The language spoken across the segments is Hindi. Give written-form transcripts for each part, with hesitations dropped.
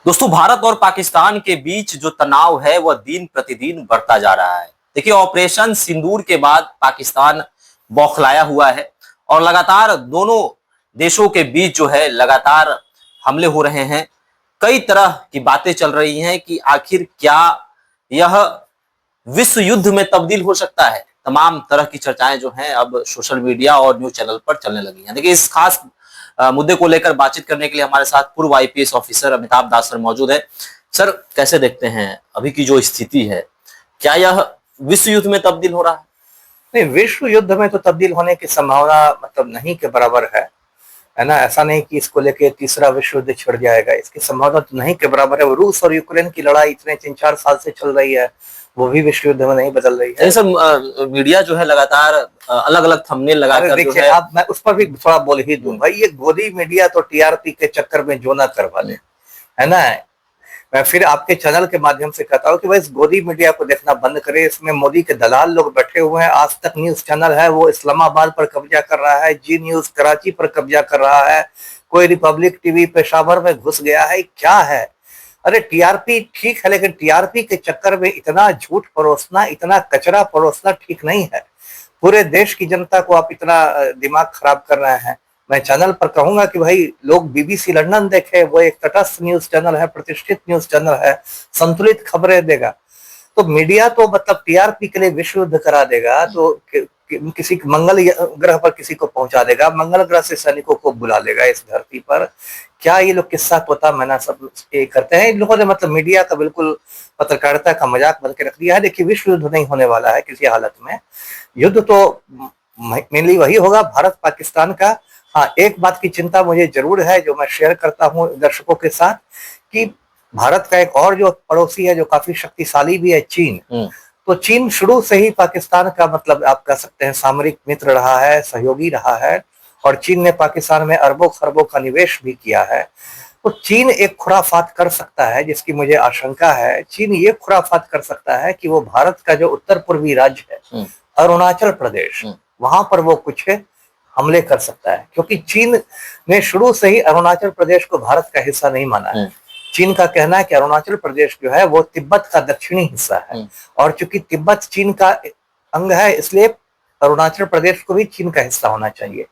दोस्तों, भारत और पाकिस्तान के बीच जो तनाव है वह दिन प्रतिदिन बढ़ता जा रहा है। देखिए, ऑपरेशन सिंदूर के बाद पाकिस्तान बौखलाया हुआ है और लगातार दोनों देशों के बीच जो है लगातार हमले हो रहे हैं। कई तरह की बातें चल रही हैं कि आखिर क्या यह विश्व युद्ध में तब्दील हो सकता है। तमाम तरह की चर्चाएं जो हैं अब सोशल मीडिया और न्यूज चैनल पर चलने लगी हैं। देखिए, इस खास मुद्दे को लेकर बातचीत करने के लिए हमारे साथ पूर्व आईपीएस ऑफिसर अमिताभ दास सर मौजूद है। सर, कैसे देखते हैं अभी की जो स्थिति है, क्या यह विश्व युद्ध में तब्दील हो रहा है? नहीं, विश्व युद्ध में तो तब्दील होने की संभावना मतलब नहीं के बराबर है ना। ऐसा नहीं कि इसको लेके तीसरा विश्व युद्ध छिड़ जाएगा, इसकी संभावना तो नहीं के बराबर है। रूस और यूक्रेन की लड़ाई इतने 3-4 साल से चल रही है, वो भी विश्व युद्ध में नहीं बदल रही है। सर, मीडिया जो है लगातार अलग अलग थंबनेल लगाकर जो है आप मैं उस पर भी थोड़ा बोल ही दूं भाई, ये गोदी मीडिया तो टीआरपी के चक्कर में जो ना करवा ले, है ना। मैं फिर आपके चैनल के माध्यम से कहता हूँ कि भाई इस गोदी मीडिया को देखना बंद करें। इसमें मोदी के दलाल लोग बैठे हुए हैं। आज तक न्यूज चैनल है वो इस्लामाबाद पर कब्जा कर रहा है, जी न्यूज कराची पर कब्जा कर रहा है, कोई रिपब्लिक टीवी पेशावर में घुस गया है। क्या है? अरे टीआरपी ठीक है, लेकिन टीआरपी के चक्कर में इतना झूठ परोसना, इतना कचरा परोसना ठीक नहीं है। पूरे देश की जनता को आप इतना दिमाग खराब कर रहे हैं। मैं चैनल पर कहूंगा कि भाई लोग बीबीसी लंदन देखे, वो एक तटस्थ न्यूज चैनल है, प्रतिष्ठित न्यूज चैनल है, संतुलित खबरें देगा। तो मीडिया तो मतलब टीआरपी के लिए विश्व युद्ध करा देगा, तो किसी मंगल ग्रह पर किसी को पहुंचा देगा, मंगल ग्रह से सैनिकों को बुला लेगा इस धरती पर। क्या ये लोग किस्सा तोता मैना सब ये करते हैं? इन लोगों ने मतलब मीडिया का बिल्कुल पत्रकारिता का मजाक बन के रख दिया है। देखिए, विश्व युद्ध नहीं होने वाला है किसी हालत में। युद्ध तो मेनली वही होगा भारत पाकिस्तान का। हाँ, एक बात की चिंता मुझे जरूर है जो मैं शेयर करता हूँ दर्शकों के साथ, कि भारत का एक और जो पड़ोसी है जो काफी शक्तिशाली भी है, चीन। तो चीन शुरू से ही पाकिस्तान का मतलब आप कह सकते हैं सामरिक मित्र रहा है, सहयोगी रहा है, और चीन ने पाकिस्तान में अरबों खरबों का निवेश भी किया है। तो चीन एक खुराफात कर सकता है जिसकी मुझे आशंका है। चीन ये खुराफात कर सकता है कि वो भारत का जो उत्तर पूर्वी राज्य है अरुणाचल प्रदेश, वहां पर वो कुछ हमले कर सकता है, क्योंकि चीन ने शुरू से ही अरुणाचल प्रदेश को भारत का हिस्सा नहीं माना है। चीन का कहना है कि अरुणाचल प्रदेश जो है वो तिब्बत का दक्षिणी हिस्सा है, और चूंकि तिब्बत चीन का अंग है इसलिए अरुणाचल प्रदेश को भी चीन का हिस्सा होना चाहिए।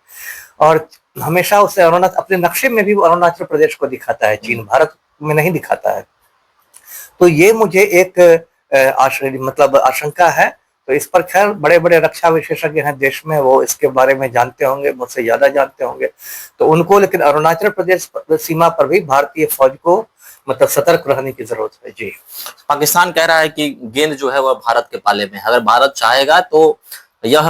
और हमेशा उसे अरुणाचल अपने नक्शे में भी अरुणाचल प्रदेश को दिखाता है, चीन भारत में नहीं दिखाता है। तो ये मुझे एक मतलब आशंका है। तो इस पर खैर बड़े बड़े रक्षा विशेषज्ञ हैं देश में, वो इसके बारे में जानते होंगे, मुझसे ज्यादा जानते होंगे। तो उनको लेकिन अरुणाचल प्रदेश सीमा पर भी भारतीय फौज को मतलब सतर्क रहने की जरूरत है। जी, पाकिस्तान कह रहा है कि गेंद जो है वह भारत के पाले में है। अगर भारत चाहेगा तो यह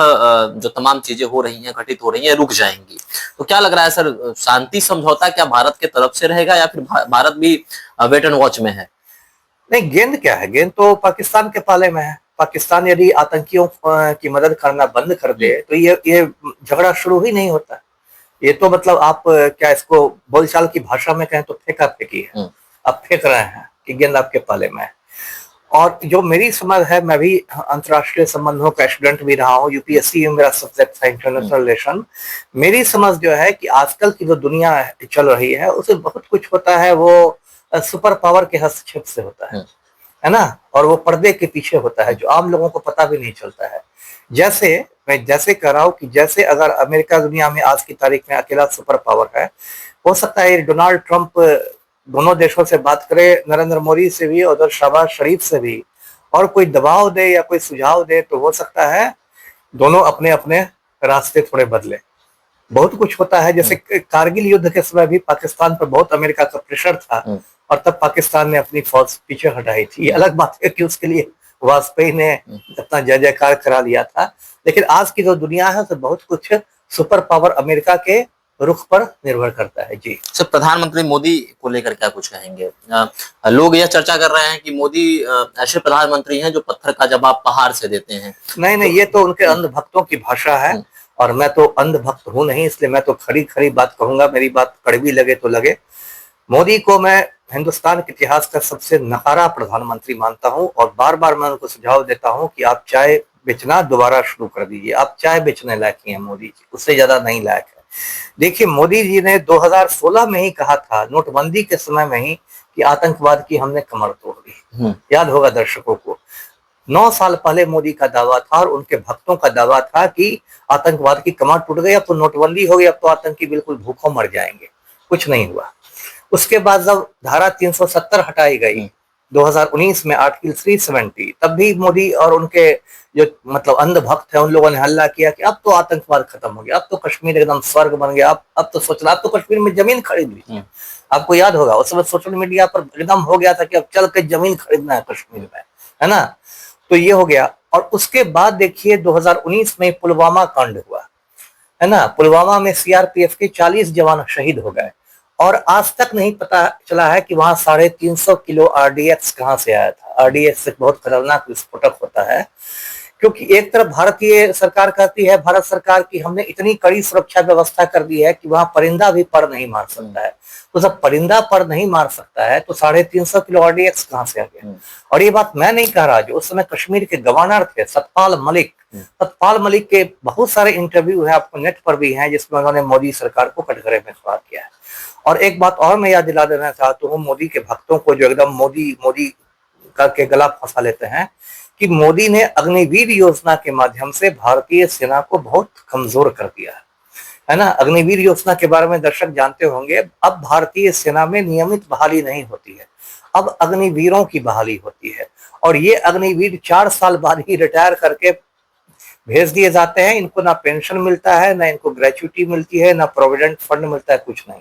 जो तमाम चीजें हो रही हैं, घटित हो रही हैं, रुक जाएंगी। तो क्या लग रहा है सर, शांति समझौता क्या भारत के तरफ से रहेगा या फिर भारत भी वेट एंड वॉच में है? नहीं, गेंद क्या है? गेंद तो पाकिस्तान के पाले में है। पाकिस्तान यदि आतंकियों की मदद करना बंद कर दे तो ये झगड़ा शुरू ही नहीं होता। ये तो मतलब आप क्या इसको बोलचाल की भाषा में कहें तो फेंका फेंकी है। आप फेंक रहे हैं कि गेंद आपके पाले में है। और जो मेरी समझ है, मैं भी अंतर्राष्ट्रीय संबंधों का स्टूडेंट भी रहा हूँ, यूपीएससी में मेरा सब्जेक्ट था इंटरनेशनल रिलेशन। मेरी समझ जो है कि आजकल की जो दुनिया चल रही है उसमें बहुत कुछ होता है वो सुपर पावर के हस्तक्षेप से होता है ना, और वो पर्दे के पीछे होता है जो आम लोगों को पता भी नहीं चलता है। मैं जैसे कह रहा हूँ कि जैसे अगर अमेरिका दुनिया में आज की तारीख में अकेला सुपर पावर है, हो सकता है डोनाल्ड ट्रंप दोनों देशों से बात करे, नरेंद्र मोदी से भी और शहबाज शरीफ से भी, और कोई दबाव दे या कोई सुझाव दे, तो हो सकता है दोनों अपने अपने रास्ते थोड़े बदले। बहुत कुछ होता है, जैसे कारगिल युद्ध के समय भी पाकिस्तान पर बहुत अमेरिका का प्रेशर था और तब पाकिस्तान ने अपनी फौज पीछे हटाई थी। ये अलग बात है कि उसके लिए वाजपेयी ने अपना जय जयकार करा लिया था। लेकिन आज की जो दुनिया है तो बहुत कुछ सुपर पावर अमेरिका के रुख पर निर्भर करता है। जी सर, प्रधानमंत्री मोदी को लेकर क्या कुछ कहेंगे? लोग यह चर्चा कर रहे हैं कि मोदी ऐसे प्रधानमंत्री हैं जो पत्थर का जवाब पहाड़ से देते हैं। नहीं, ये तो उनके अंधभक्तों की भाषा है, और मैं तो अंधभक्त हूं नहीं, इसलिए मैं तो खरी खरी बात कहूंगा, मेरी बात कड़वी लगे तो लगे। मोदी को मैं हिंदुस्तान के इतिहास का सबसे नकारा प्रधानमंत्री मानता हूं, और बार बार मैं उनको सुझाव देता हूं कि आप चाय बेचना दोबारा शुरू कर दीजिए। आप चाय बेचने लायक ही हैं मोदी जी, उससे ज्यादा नहीं लायक है। देखिए, मोदी जी ने 2016 में ही कहा था, नोटबंदी के समय में ही, कि आतंकवाद की हमने कमर तोड़ दी। याद होगा दर्शकों को, 9 साल पहले मोदी का दावा था और उनके भक्तों का दावा था कि आतंकवाद की कमर टूट गई, अब तो नोटबंदी हो गई, अब तो आतंकी बिल्कुल भूखों मर जाएंगे। कुछ नहीं हुआ। उसके बाद जब धारा 370 हटाई गई 2019 में, आर्टिकल 370, तब भी मोदी और उनके जो मतलब अंध भक्त है उन लोगों ने हल्ला किया कि अब तो आतंकवाद खत्म हो गया, अब तो कश्मीर एकदम स्वर्ग बन गया, अब तो सोचना, अब तो कश्मीर में जमीन खरीद ली। आपको याद होगा उस समय सोशल मीडिया पर एकदम हो गया था कि अब चल के जमीन खरीदना है कश्मीर में, है ना। तो ये हो गया। और उसके बाद देखिए 2019 में पुलवामा कांड हुआ, है ना। पुलवामा में सीआरपीएफ के 40 जवान शहीद हो गए और आज तक नहीं पता चला है कि वहां 350 किलो आरडीएक्स कहां से आया था। आरडीएक्स एक बहुत खतरनाक विस्फोटक होता है, क्योंकि एक तरफ भारतीय सरकार कहती है, भारत सरकार की हमने इतनी कड़ी सुरक्षा व्यवस्था कर दी है कि वहां परिंदा भी पर नहीं मार सकता है। तो जब परिंदा पर नहीं मार सकता है तो 350 किलो आरडीएक्स कहां से आ गया। और ये बात मैं नहीं कह रहा, जो उस समय कश्मीर के गवर्नर थे सतपाल मलिक के बहुत सारे इंटरव्यू है, आपको नेट पर भी हैं, जिसमें उन्होंने मोदी सरकार को कटघरे में खड़ा किया है। और एक बात और मैं याद दिला देना चाहता हूँ मोदी के भक्तों को, जो एकदम मोदी करके गला फंसा लेते हैं, कि मोदी ने अग्निवीर योजना के माध्यम से भारतीय सेना को बहुत कमजोर कर दिया है ना। अग्निवीर योजना के बारे में दर्शक जानते होंगे, अब भारतीय सेना में नियमित बहाली नहीं होती है, अब अग्निवीरों की बहाली होती है। और ये अग्निवीर 4 साल बाद ही रिटायर करके भेज दिए जाते हैं। इनको ना पेंशन मिलता है, ना इनको ग्रेच्युटी मिलती है, ना प्रोविडेंट फंड मिलता है, कुछ नहीं।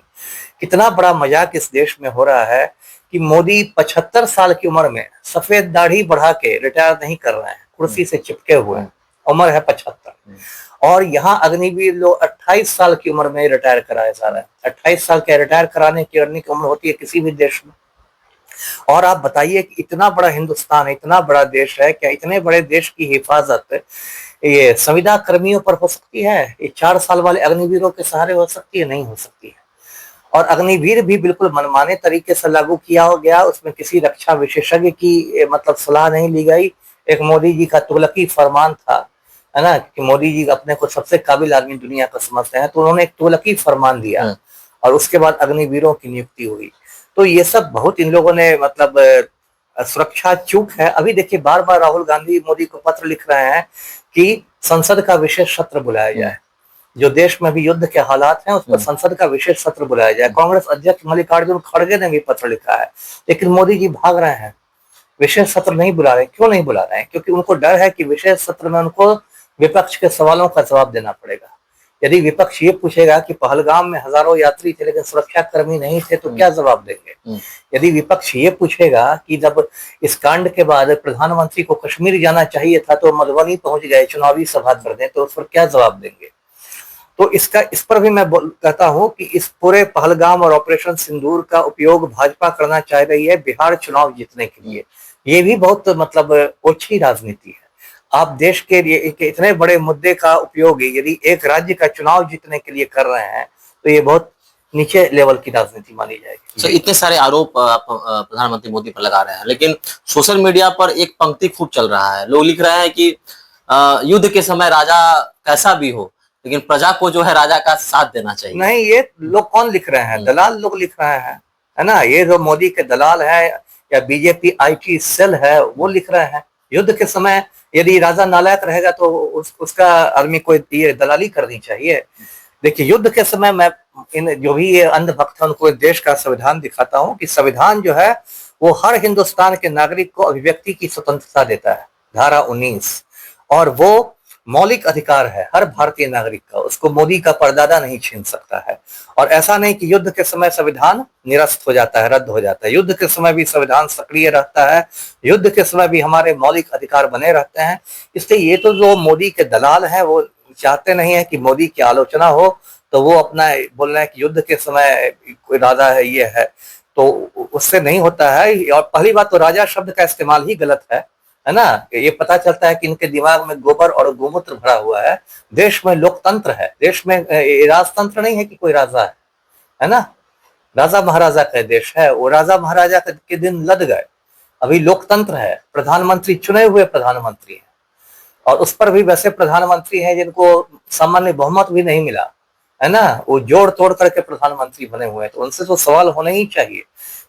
कितना बड़ा मजाक इस देश में हो रहा है कि मोदी 75 साल की उम्र में सफेद दाढ़ी बढ़ा के रिटायर नहीं कर रहे हैं, कुर्सी से चिपके हुए हैं, उम्र है 75। और यहाँ अग्निवीर लोग 28 साल की उम्र में रिटायर कराया जा रहा है। 28 साल के रिटायर कराने की उम्र होती है किसी भी देश में। और आप बताइए कि इतना बड़ा हिंदुस्तान, इतना बड़ा देश है, क्या इतने बड़े देश की हिफाजत ये संविदा कर्मियों पर हो सकती है? ये 4 साल वाले अग्निवीरों के सहारे हो सकती है? नहीं हो सकती है। और अग्निवीर भी बिल्कुल मनमाने तरीके से लागू किया हो गया, उसमें किसी रक्षा विशेषज्ञ की मतलब सलाह नहीं ली गई। एक मोदी जी का तुगलकी फरमान था, है ना, कि मोदी जी अपने को सबसे काबिल आदमी दुनिया का समझते हैं, तो उन्होंने एक तुगलकी फरमान दिया और उसके बाद अग्निवीरों की नियुक्ति हुई। तो ये सब बहुत इन लोगों ने मतलब सुरक्षा चूक है। अभी देखिए बार बार राहुल गांधी मोदी को पत्र लिख रहे हैं कि संसद का विशेष सत्र बुलाया जाए, जो देश में भी युद्ध के हालात हैं उस पर संसद का विशेष सत्र बुलाया जाए। कांग्रेस अध्यक्ष मल्लिकार्जुन खड़गे ने भी पत्र लिखा है, लेकिन मोदी जी भाग रहे हैं, विशेष सत्र नहीं बुला रहे। क्यों नहीं बुला रहे हैं? क्योंकि उनको डर है कि विशेष सत्र में उनको विपक्ष के सवालों का जवाब देना पड़ेगा। यदि विपक्ष ये पूछेगा कि पहलगाम में हजारों यात्री थे लेकिन सुरक्षा कर्मी नहीं थे, तो क्या जवाब देंगे? यदि विपक्ष ये पूछेगा कि जब इस कांड के बाद प्रधानमंत्री को कश्मीर जाना चाहिए था तो मधुबनी पहुंच गए चुनावी सभा करने, तो उस पर क्या जवाब देंगे? तो इस पर भी मैं कहता हूं कि इस पूरे पहलगाम और ऑपरेशन सिंदूर का उपयोग भाजपा करना चाह रही है बिहार चुनाव जीतने के लिए। ये भी बहुत मतलब ओछी राजनीति है। आप देश के लिए एक इतने बड़े मुद्दे का उपयोग यदि एक राज्य का चुनाव जीतने के लिए कर रहे हैं, तो ये बहुत नीचे लेवल की राजनीति मानी जाएगी। तो इतने सारे आरोप आप प्रधानमंत्री मोदी पर लगा रहे हैं, लेकिन सोशल मीडिया पर एक पंक्ति खूब चल रहा है। लोग लिख रहे हैं कि युद्ध के समय राजा कैसा भी हो, लेकिन प्रजा को जो है राजा का साथ देना चाहिए। नहीं, ये लोग कौन लिख रहे हैं? दलाल लोग लिख रहे हैं, है ना। ये जो मोदी के दलाल है या बीजेपी आईटी सेल है वो लिख रहे हैं। युद्ध के समय यदि राजा नालायक रहेगा तो उसका आदमी को ये दलाली करनी चाहिए। देखिए युद्ध के समय मैं इन जो भी ये अंधभक्त है उनको देश का संविधान दिखाता हूँ कि संविधान जो है वो हर हिंदुस्तान के नागरिक को अभिव्यक्ति की स्वतंत्रता देता है, धारा 19, और वो मौलिक अधिकार है हर भारतीय नागरिक का, उसको मोदी का परदादा नहीं छीन सकता है। और ऐसा नहीं कि युद्ध के समय संविधान निरस्त हो जाता है, रद्द हो जाता है। युद्ध के समय भी संविधान सक्रिय रहता है, युद्ध के समय भी हमारे मौलिक अधिकार बने रहते हैं। इसलिए ये तो जो मोदी के दलाल हैं वो चाहते नहीं है कि मोदी की आलोचना हो, तो वो अपना बोल रहे हैं कि युद्ध के समय कोई राजा है, ये है, तो उससे नहीं होता है। और पहली बात तो राजा शब्द का इस्तेमाल ही गलत है ना। ये पता चलता है कि इनके दिमाग में गोबर और गोमूत्र भरा हुआ है। देश में लोकतंत्र है, देश में राजतंत्र नहीं है कि कोई राजा है ना। राजा महाराजा का देश है, वो राजा महाराजा के दिन लद गए। अभी लोकतंत्र है, प्रधानमंत्री चुने हुए प्रधानमंत्री है, और उस पर भी वैसे प्रधानमंत्री हैं जिनको सामान्य बहुमत भी नहीं मिला, है ना, वो जोड़ तोड़ करके प्रधानमंत्री बने हुए हैं, तो उनसे तो सवाल होने ही चाहिए।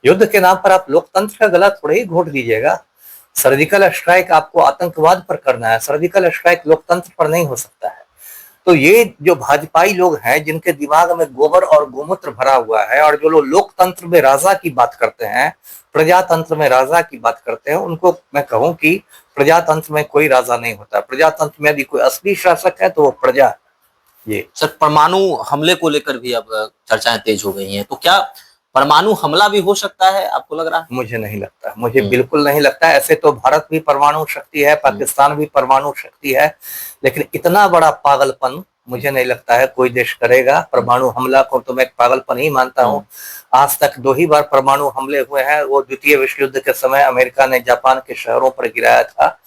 युद्ध के नाम पर आप लोकतंत्र का गला थोड़े ही घोट दीजिएगा। सर्जिकल स्ट्राइक आपको आतंकवाद पर करना है, सर्जिकल स्ट्राइक लोकतंत्र पर नहीं हो सकता है। तो ये जो भाजपाई लोग हैं जिनके दिमाग में गोबर और गोमूत्र भरा हुआ है, और जो लोग लोकतंत्र में राजा की बात करते हैं, प्रजातंत्र में राजा की बात करते हैं, उनको मैं कहूं कि प्रजातंत्र में कोई राजा नहीं होता। प्रजातंत्र में यदि कोई असली शासक है तो वो प्रजा है। ये सर, परमाणु हमले को लेकर भी अब चर्चाएं तेज हो गई हैं, तो क्या परमाणु हमला भी हो सकता है, आपको लग रहा है? मुझे नहीं लगता, मुझे बिल्कुल नहीं लगता। ऐसे तो भारत भी परमाणु शक्ति है, पाकिस्तान भी परमाणु शक्ति है, लेकिन इतना बड़ा पागलपन मुझे नहीं लगता है कोई देश करेगा। परमाणु हमला को तो मैं एक पागलपन ही मानता हूँ। आज तक 2 ही बार परमाणु हमले हुए हैं। वो द्वितीय विश्व युद्ध के समय अमेरिका ने जापान के शहरों पर गिराया था,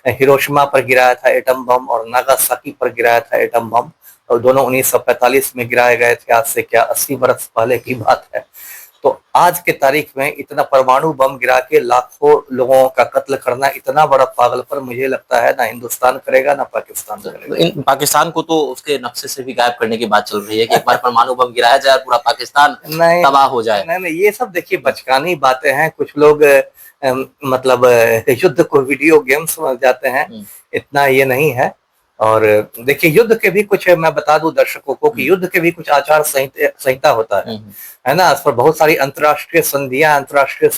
हिरोशिमा पर गिराया था एटम बम, और नागासाकी पर गिराया था एटम बम, और दोनों 1945 में गिराए गए थे। आज से क्या 80 बरस पहले की बात है। तो आज के तारीख में इतना परमाणु बम गिरा के लाखों लोगों का कत्ल करना, इतना बड़ा पागलपन मुझे लगता है ना हिंदुस्तान करेगा ना पाकिस्तान करेगा। पाकिस्तान को तो उसके नक्शे से भी गायब करने की बात चल रही है कि एक बार परमाणु बम गिराया जाए और पूरा पाकिस्तान तबाह हो जाए। नहीं, ये सब देखिए बचकानी बातें हैं। कुछ लोग मतलब युद्ध को वीडियो गेम समझ जाते हैं, इतना ये नहीं है। और देखिए युद्ध के भी कुछ, मैं बता दूं दर्शकों को कि युद्ध के भी कुछ आचार संहिता होता है ना। इस पर बहुत सारी अंतर्राष्ट्रीय संधियां, अंतर्राष्ट्रीय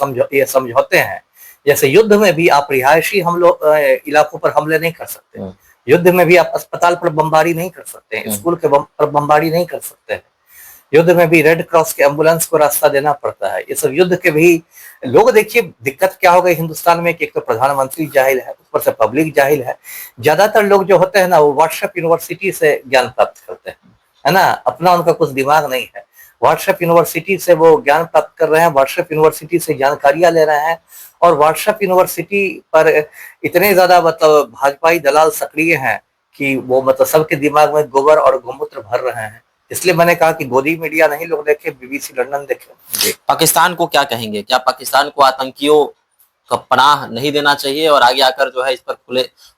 समझौते हैं। जैसे युद्ध में भी आप रिहायशी इलाकों पर हमले नहीं कर सकते, युद्ध में भी आप अस्पताल पर बमबारी नहीं कर सकते, स्कूल के पर बमबारी नहीं कर सकते। युद्ध में भी रेड क्रॉस के एम्बुलेंस को रास्ता देना पड़ता है। ये सब युद्ध के भी लोग, देखिए दिक्कत क्या हो गई हिंदुस्तान में कि एक तो प्रधानमंत्री जाहिल है, ऊपर से पब्लिक जाहिल है। ज्यादातर लोग जो होते हैं ना वो व्हाट्सएप यूनिवर्सिटी से ज्ञान प्राप्त करते हैं, है ना, अपना उनका कुछ दिमाग नहीं है। व्हाट्सएप यूनिवर्सिटी से वो ज्ञान प्राप्त कर रहे हैं, व्हाट्सएप यूनिवर्सिटी से जानकारियां ले रहे हैं, और व्हाट्सएप यूनिवर्सिटी पर इतने ज्यादा मतलब भाजपाई दलाल सक्रिय हैं कि वो मतलब सबके दिमाग में गोबर और गोमूत्र भर रहे हैं। इसलिए मैंने कहा कि गोदी मीडिया नहीं लोग देखे, बीबीसी लंदन देखे। पाकिस्तान को क्या कहेंगे? क्या पाकिस्तान को आतंकियों का पनाह नहीं देना चाहिए और आगे आकर जो है इस पर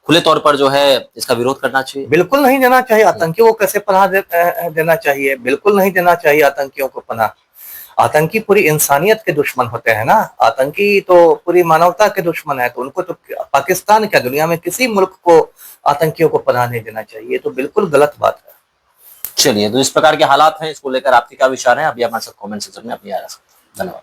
खुले तौर पर जो है इसका विरोध करना चाहिए? बिल्कुल नहीं देना चाहिए। आतंकियों को कैसे पनाह देना चाहिए? बिल्कुल नहीं देना चाहिए आतंकियों को पनाह। आतंकी पूरी इंसानियत के दुश्मन होते हैं ना, आतंकी तो पूरी मानवता के दुश्मन है। तो उनको तो पाकिस्तान क्या दुनिया में किसी मुल्क को आतंकियों को पनाह नहीं देना चाहिए, तो बिल्कुल गलत बात है। चलिए, तो इस प्रकार के हालात हैं, इसको लेकर आपके क्या विचार हैं? अभी हमारे साथ कमेंट सेक्शन में अपनी राय रख सकते हैं। धन्यवाद।